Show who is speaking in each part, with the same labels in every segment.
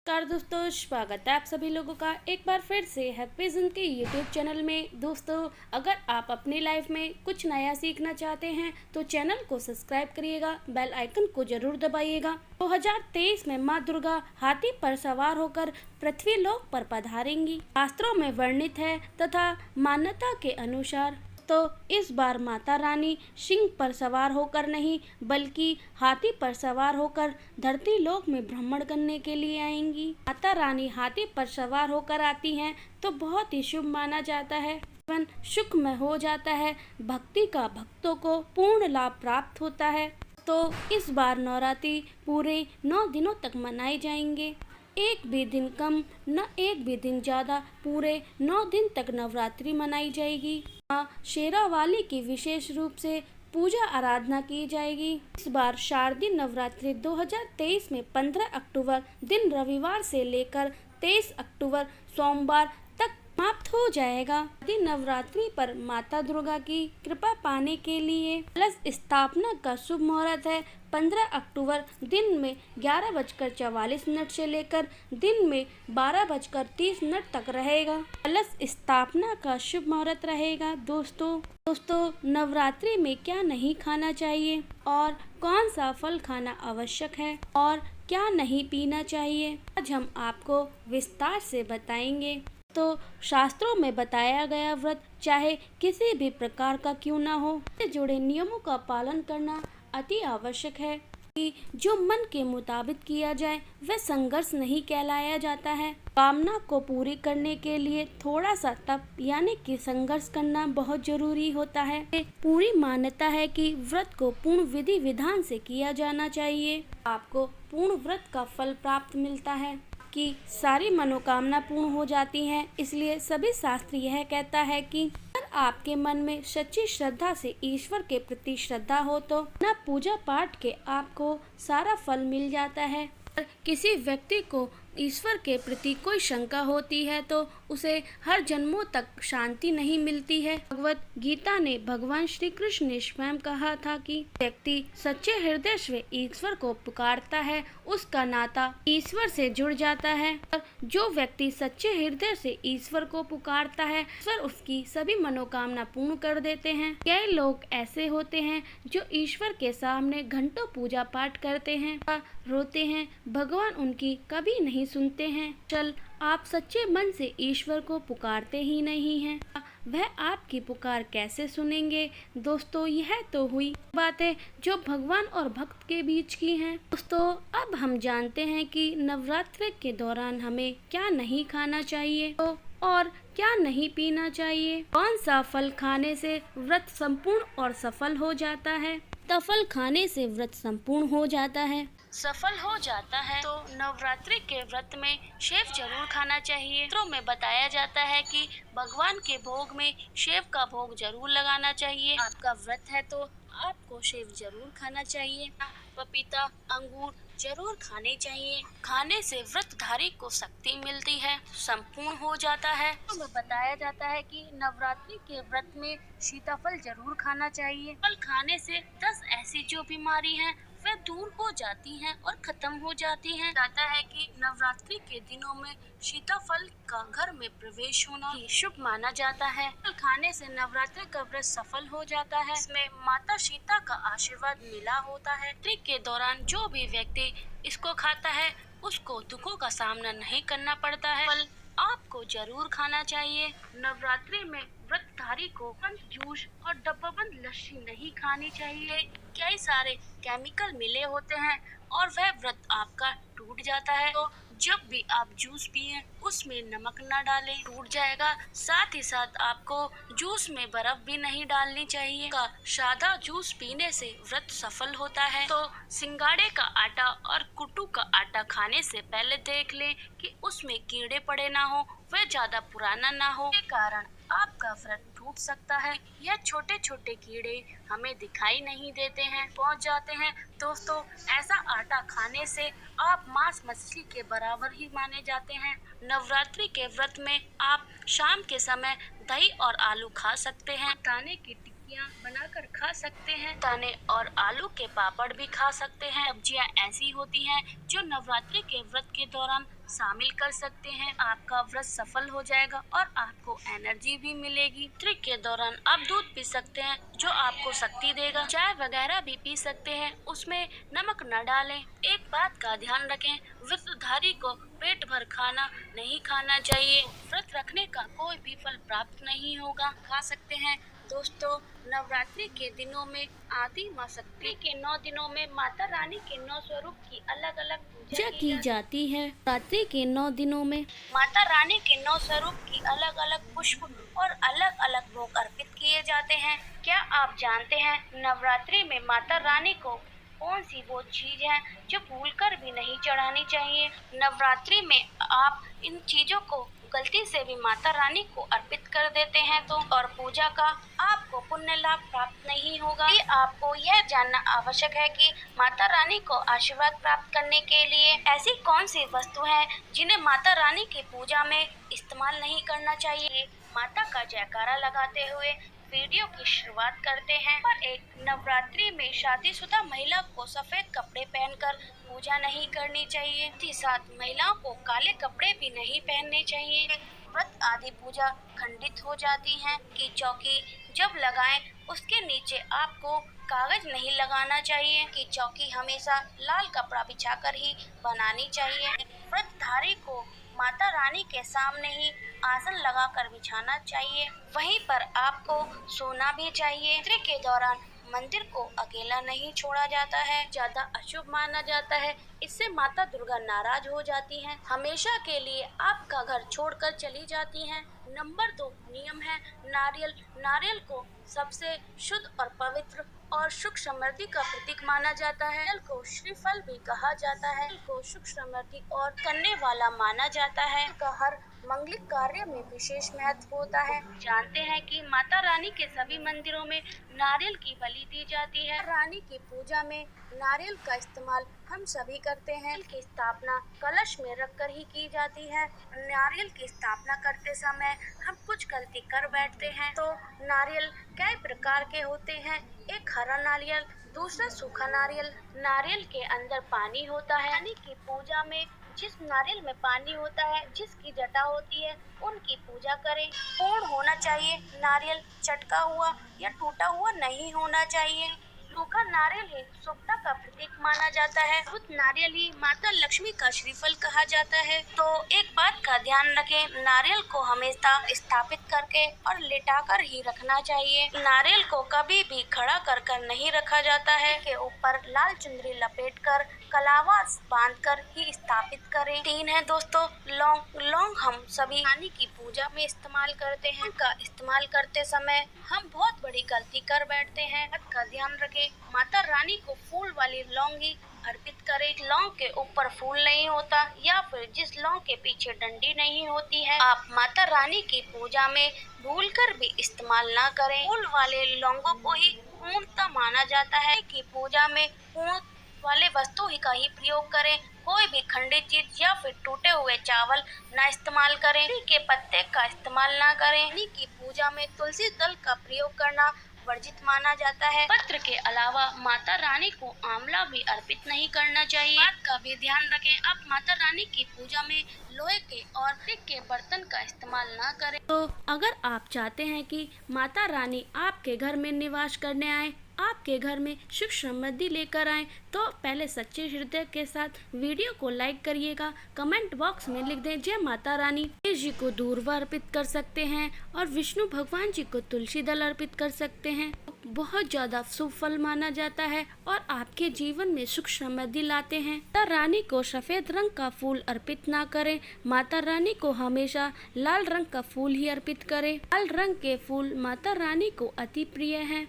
Speaker 1: नमस्कार दोस्तों, स्वागत है आप सभी लोगों का एक बार फिर से हैप्पी जिंदगी यूट्यूब चैनल में। दोस्तों, अगर आप अपनी लाइफ में कुछ नया सीखना चाहते हैं तो चैनल को सब्सक्राइब करिएगा, बेल आइकन को जरूर दबाइएगा। 2023 में माँ दुर्गा हाथी पर सवार होकर पृथ्वी लोक पर पधारेंगी, शास्त्रों में वर्णित है तथा मान्यता के अनुसार। तो इस बार माता रानी सिंह पर सवार होकर नहीं बल्कि हाथी पर सवार होकर धरती लोक में भ्रमण करने के लिए आएंगी। माता रानी हाथी पर सवार होकर आती हैं तो बहुत ही शुभ माना जाता है, जीवन सुखमय हो जाता है, भक्ति का भक्तों को पूर्ण लाभ प्राप्त होता है। तो इस बार नवरात्रि पूरे 9 दिनों तक मनाए जाएंगे, एक भी दिन कम न एक भी दिन ज्यादा, पूरे 9 दिन तक नवरात्रि मनाई जाएगी। माँ शेरावाली की विशेष रूप से पूजा आराधना की जाएगी। इस बार शारदीय नवरात्रि 2023 में 15 अक्टूबर दिन रविवार से लेकर 23 अक्टूबर सोमवार तक समाप्त हो जाएगा। नवरात्रि पर माता दुर्गा की कृपा पाने के लिए कलश स्थापना का शुभ मुहूर्त है 15 अक्टूबर दिन में 11:44 से लेकर दिन में 12:30 तक रहेगा। कलश स्थापना का शुभ मुहूर्त रहेगा। दोस्तों नवरात्रि में क्या नहीं खाना चाहिए और कौन सा फल खाना आवश्यक है और क्या नहीं पीना चाहिए, आज हम आपको विस्तार से बताएंगे। तो शास्त्रों में बताया गया व्रत चाहे किसी भी प्रकार का क्यों ना हो, इससे जुड़े नियमों का पालन करना अति आवश्यक है कि जो मन के मुताबिक किया जाए वह संघर्ष नहीं कहलाया जाता है। कामना को पूरी करने के लिए थोड़ा सा तप यानी कि संघर्ष करना बहुत जरूरी होता है। पूरी मान्यता है कि व्रत को पूर्ण विधि विधान से किया जाना चाहिए, आपको पूर्ण व्रत का फल प्राप्त मिलता है कि सारी मनोकामना पूर्ण हो जाती हैं। इसलिए सभी शास्त्र यह कहता है कि अगर आपके मन में सच्ची श्रद्धा से ईश्वर के प्रति श्रद्धा हो तो न पूजा पाठ के आपको सारा फल मिल जाता है। अगर किसी व्यक्ति को ईश्वर के प्रति कोई शंका होती है तो उसे हर जन्मों तक शांति नहीं मिलती है। भगवत गीता ने भगवान श्री कृष्ण ने स्वयं कहा था कि व्यक्ति सच्चे हृदय से ईश्वर को पुकारता है, उसका नाता ईश्वर से जुड़ जाता है। और जो व्यक्ति सच्चे हृदय से ईश्वर को पुकारता है, ईश्वर उसकी सभी मनोकामना पूर्ण कर देते हैं। कई लोग ऐसे होते हैं जो ईश्वर के सामने घंटों पूजा पाठ करते हैं, रोते हैं, भगवान उनकी कभी नहीं सुनते हैं। चल आप सच्चे मन से ईश्वर को पुकारते ही नहीं हैं, वह आपकी पुकार कैसे सुनेंगे। दोस्तों यह तो हुई बातें जो भगवान और भक्त के बीच की हैं। दोस्तों अब हम जानते हैं कि नवरात्रि के दौरान हमें क्या नहीं खाना चाहिए और क्या नहीं पीना चाहिए, कौन सा फल खाने से व्रत संपूर्ण और सफल हो जाता है। तो फल खाने से व्रत संपूर्ण हो जाता है, सफल हो जाता है। तो नवरात्रि के व्रत में सेव जरूर खाना चाहिए। सूत्रों में बताया जाता है कि भगवान के भोग में सेव का भोग जरूर लगाना चाहिए। आपका व्रत है तो आपको सेव जरूर खाना चाहिए। पपीता अंगूर जरूर खाने चाहिए, खाने से व्रतधारी को शक्ति मिलती है, संपूर्ण हो जाता है। तो बताया जाता है कि नवरात्रि के व्रत में सीताफल जरूर खाना चाहिए। फल खाने से 10 ऐसी जो बीमारी है वह दूर हो जाती हैं और खत्म हो जाती हैं। कहता है कि नवरात्रि के दिनों में सीताफल का घर में प्रवेश होना शुभ माना जाता है। फल खाने से नवरात्रि का व्रत सफल हो जाता है। इसमें माता सीता का आशीर्वाद मिला होता है। नवरात्रि के दौरान जो भी व्यक्ति इसको खाता है उसको दुखों का सामना नहीं करना पड़ता है। फल आपको जरूर खाना चाहिए। नवरात्रि में व्रतधारी को जूस और डब्बाबंद लस्सी नहीं खानी चाहिए। कई सारे केमिकल मिले होते हैं और वह व्रत आपका टूट जाता है। तो जब भी आप जूस पिए उसमें नमक न डालें, टूट जाएगा। साथ ही साथ आपको जूस में बर्फ भी नहीं डालनी चाहिए। सादा जूस पीने से व्रत सफल होता है। तो सिंगाड़े का आटा और कुट्टू का आटा खाने से पहले देख लें कि उसमें कीड़े पड़े ना हो, वह ज्यादा पुराना ना हो, के कारण आपका व्रत टूट सकता है। यह छोटे छोटे कीड़े हमें दिखाई नहीं देते हैं, पहुंच जाते हैं। दोस्तों ऐसा आटा खाने से आप मांस मछली के बराबर ही माने जाते हैं। नवरात्रि के व्रत में आप शाम के समय दही और आलू खा सकते हैं, दाने की टिक्कियाँ बनाकर खा सकते हैं, दाने और आलू के पापड़ भी खा सकते हैं। सब्जियाँ ऐसी होती हैं जो नवरात्रि के व्रत के दौरान शामिल कर सकते हैं। आपका व्रत सफल हो जाएगा और आपको एनर्जी भी मिलेगी। नवरात्रि के दौरान आप दूध पी सकते हैं जो आपको शक्ति देगा। चाय वगैरह भी पी सकते हैं, उसमें नमक न डालें। एक बात का ध्यान रखें, व्रतधारी को पेट भर खाना नहीं खाना चाहिए। व्रत रखने का कोई भी फल प्राप्त नहीं होगा। खा सकते हैं। दोस्तों, नवरात्रि के दिनों में आदि माँ शक्ति के 9 दिनों में माता रानी के 9 स्वरूप की अलग अलग पूजा की जाती है। नवरात्रि के 9 दिनों में माता रानी के 9 स्वरूप की अलग अलग पुष्प और अलग अलग भोग अर्पित किए जाते हैं। क्या आप जानते हैं नवरात्रि में माता रानी को कौन सी वो चीज है जो भूलकर भी नहीं चढ़ानी चाहिए? नवरात्रि में आप इन चीजों को गलती से भी माता रानी को अर्पित कर देते हैं तो और पूजा का आपको पुण्य लाभ प्राप्त नहीं होगा। ये आपको यह जानना आवश्यक है कि माता रानी को आशीर्वाद प्राप्त करने के लिए ऐसी कौन सी वस्तु है जिन्हें माता रानी की पूजा में इस्तेमाल नहीं करना चाहिए। माता का जयकारा लगाते हुए वीडियो की शुरुआत करते हैं। पर एक नवरात्रि में शादीशुदा महिला को सफेद कपड़े पहनकर पूजा नहीं करनी चाहिए। साथ ही साथ महिलाओं को काले कपड़े भी नहीं पहनने चाहिए। व्रत आदि पूजा खंडित हो जाती है कि चौकी जब लगाएं उसके नीचे आपको कागज नहीं लगाना चाहिए कि चौकी हमेशा लाल कपड़ा बिछाकर ही बनानी चाहिए। व्रतधारी को माता रानी के सामने ही आसन लगाकर बिछाना चाहिए। वहीं पर आपको सोना भी चाहिए। नवरात्रि के दौरान मंदिर को अकेला नहीं छोड़ा जाता है, ज्यादा अशुभ माना जाता है। इससे माता दुर्गा नाराज हो जाती हैं, हमेशा के लिए आपका घर छोड़कर चली जाती हैं। नंबर 2 नियम है नारियल। नारियल को सबसे शुद्ध और पवित्र और सुख समृद्धि का प्रतीक माना जाता है। नारियल को श्रीफल भी कहा जाता है। नारियल को सुख समृद्धि और करने वाला माना जाता है। का हर मंगलिक कार्य में विशेष महत्व होता है। जानते हैं कि माता रानी के सभी मंदिरों में नारियल की बलि दी जाती है। रानी की पूजा में नारियल का इस्तेमाल हम सभी करते हैं। नारियल की स्थापना कलश में रखकर ही की जाती है। नारियल की स्थापना करते समय हम कुछ गलती कर बैठते हैं तो नारियल कई प्रकार के होते हैं। एक हरा नारियल, दूसरा सूखा नारियल। नारियल के अंदर पानी होता है। रानी की पूजा में जिस नारियल में पानी होता है, जिसकी जटा होती है, उनकी पूजा करें। पूर्ण होना चाहिए। नारियल चटका हुआ या टूटा हुआ नहीं होना चाहिए। सूखा नारियल ही शुभता का प्रतीक माना जाता है। शुद्ध नारियल ही माता लक्ष्मी का श्रीफल कहा जाता है। तो एक बात का ध्यान रखें, नारियल को हमेशा स्थापित करके और लेटाकर ही रखना चाहिए। नारियल को कभी भी खड़ा कर नहीं रखा जाता है। के ऊपर लाल चुनरी लपेटकर कलावा बांधकर ही स्थापित करें। 3 है दोस्तों लौंग। लौंग हम सभी रानी की पूजा में इस्तेमाल करते हैं। का इस्तेमाल करते समय हम बहुत बड़ी गलती कर बैठते हैं। बात का ध्यान रखें, माता रानी को फूल वाली लौंग ही अर्पित करें। लौंग के ऊपर फूल नहीं होता या फिर जिस लौंग के पीछे डंडी नहीं होती है, आप माता रानी की पूजा में भूलकर भी इस्तेमाल ना करें। फूल वाले लौंगों को ही पूर्णता माना जाता है कि पूजा में पूर्ण वाले वस्तु ही का ही प्रयोग करें। कोई भी खंडित चीज या फिर टूटे हुए चावल न इस्तेमाल करें। तुलसी के पत्ते का इस्तेमाल ना करें। रानी की पूजा में तुलसी दल का प्रयोग करना वर्जित माना जाता है। पत्र के अलावा माता रानी को आंवला भी अर्पित नहीं करना चाहिए। बात का भी ध्यान रखें, आप माता रानी की पूजा में लोहे के और स्टील के बर्तन का इस्तेमाल ना करें। तो अगर आप चाहते हैं कि माता रानी आपके घर में निवास करने आए, आपके घर में सुख समृद्धि लेकर आए, तो पहले सच्चे हृदय के साथ वीडियो को लाइक करिएगा। कमेंट बॉक्स में लिख दें जय माता रानी। गणेश जी को दूर्वा अर्पित कर सकते हैं और विष्णु भगवान जी को तुलसी दल अर्पित कर सकते हैं। बहुत ज्यादा शुभ फल माना जाता है और आपके जीवन में सुख समृद्धि लाते हैं। माता रानी को सफेद रंग का फूल अर्पित ना करें। माता रानी को हमेशा लाल रंग का फूल ही अर्पित करें। लाल रंग के फूल माता रानी को अति प्रिय हैं।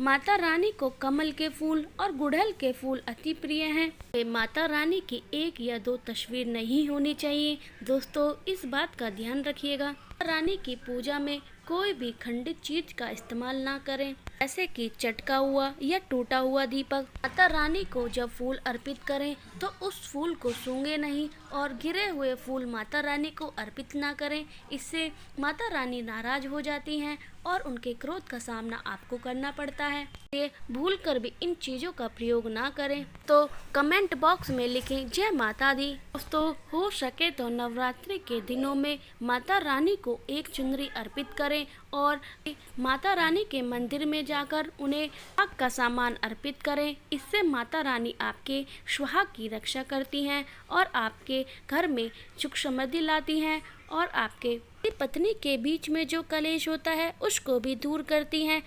Speaker 1: माता रानी को कमल के फूल और गुड़हल के फूल अति प्रिय हैं। माता रानी की 1 या 2 तस्वीर नहीं होनी चाहिए। दोस्तों इस बात का ध्यान रखिएगा। रानी की पूजा में कोई भी खंडित चीज का इस्तेमाल ना करें। जैसे कि चटका हुआ या टूटा हुआ दीपक। माता रानी को जब फूल अर्पित करें तो उस फूल को सूंघे नहीं और गिरे हुए फूल माता रानी को अर्पित ना करें। इससे माता रानी नाराज हो जाती हैं और उनके क्रोध का सामना आपको करना पड़ता है। ये भूल कर भी इन चीज़ों का प्रयोग ना करें। तो कमेंट बॉक्स में लिखें जय माता दी। दोस्तों, हो सके तो नवरात्रि के दिनों में माता रानी को एक चुनरी अर्पित करें और माता रानी के मंदिर में जाकर उन्हें सुहाग का सामान अर्पित करें। इससे माता रानी आपके सुहाग की रक्षा करती हैं और आपके घर में सुख समृद्धि लाती हैं और आपके पति पत्नी के बीच में जो कलेश होता है उसको भी दूर करती हैं।